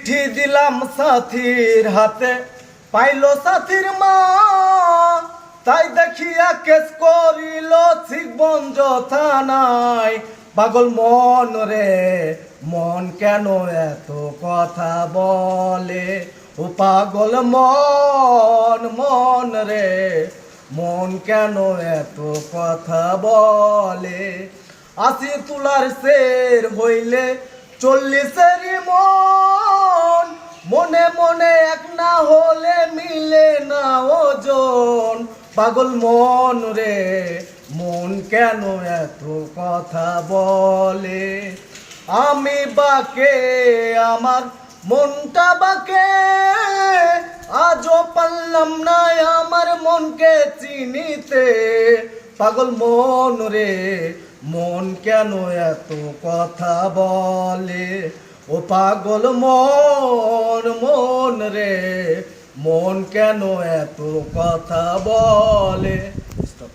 চিঠি দিলাম সাথীর হাতে, পাইল সাথীর মা, তাই দেখিয়া কেস করিল শিখগঞ্জ থানায়। পাগল মন রে মন কেন এত কথা বলে, ও পাগল মন মন রে মন কেন এত কথা বলে। 80 তুলার শের হইলে 40-এর মন, মনে মনে এক না হলে মিলে না ওজন। পাগল মন রে মন কেন এত কথা বলে, আমি বাকে আমার মনটা বাকে, আজও পারলাম না আমার মনকে চিনিতে। পাগল মন রে মন কেন এত কথা বলে, ও পাগল মন মন রে মন কেন এত কথা বলে।